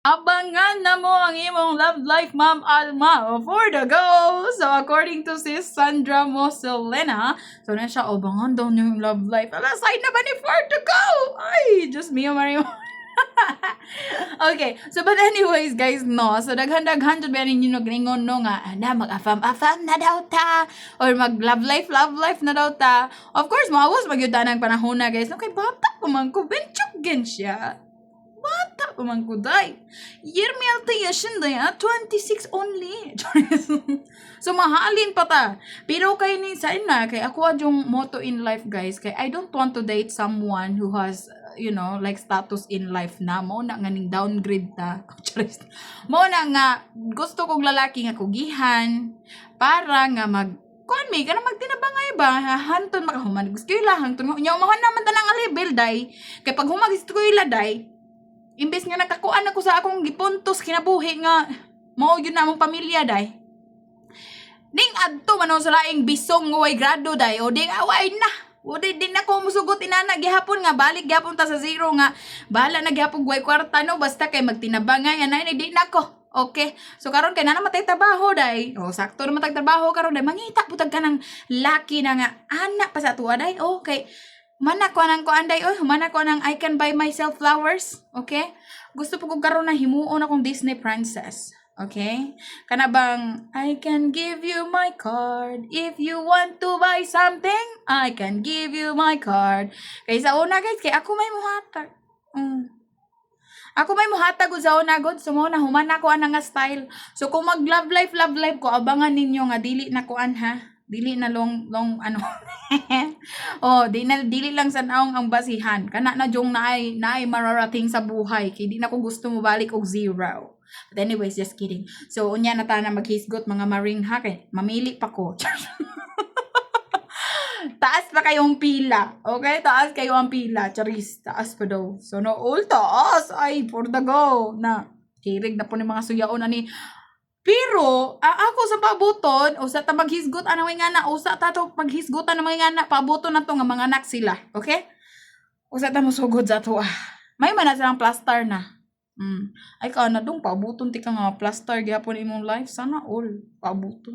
Abangan na mo ang imong love life, Ma'am Alma, for the go. So, according to sis Sandra Moselena, so na siya, abangan daw niyo yung love life. Ala, side na ba ni for the go? Ay, just me, Mario. Okay, so but anyways guys, no, so daghan-daghan jud ba ninyo nagningon no nga na mag-afam na daw ta or mag love life na daw ta. Of course, maawas magyud tanang panahon na guys. No, kay bata pa man ko, benchuk gen siya. Bata pa man ko, day. Year me altayashin day, 26 only. So mahalin pa ta. Pero kay ni sa ina, kay ako adjong motto in life guys, kay I don't want to date someone who has you know, like status in life na mo na nga ning downgrade ta. Mo na nga gusto kong lalaki nga kugihan para nga mag kuan may kana magtinabangay ba hanton makahuman gusto ila hanton nya umahon naman ta nang level day kay pag humagis ko ila day imbes nga nakakuan ako sa akong gipuntos kinabuhi nga mao gyud na among pamilya day ning adto manon sa laing bisong nga way grado day o ding away na. O di ako musugot inana gihapon nga balik gihapon ta sa zero nga bahala na gihapon guway kwarta no basta kay magtinabangay anay di nako. Okay. So karon kay nana matay trabaho day. O sakto na matay trabaho karon day mangita putag ka ng laki na nga anak pa sa tuwa day. Okay. Mana ko nang ko anday oy, mana ko nang I can buy myself flowers. Okay? Gusto po ko karon na himuon akong Disney princess. Okay? Kana bang, I can give you my card. If you want to buy something, I can give you my card. Kaya sa una guys, kaya ako may muhatag. Ako may muhatag sa una god. So mo na human ako ana nga style. So kung mag love life ko, abangan ninyo nga dili na kuan ha. Dili na long ano. Oh, dili lang sa naong ang basihan. Kana na jong naay mararating sa buhay. Kay di na ko gusto mo balik og zero. But anyways, just kidding. So, unya na ta na maghisgot mga maring ha kay mamili pa ko. Taas pa kayong pila. Okay? Taas kayo ang pila. Charis. Taas pa daw. So, no, all taas. Ay, for the go. Na, kirig na po ni mga suyaon ani. Pero, ako sa pabuton, o sa ta maghisgot, anong nga na, o sa ta to maghisgotan ng mga nga na, pabuton na to nga mga anak sila. Okay? O sa ta musugod sa to. May man na silang plaster na. Ay ka na dong pabuton ti ka nga plaster gyapon imong life sana all pabuton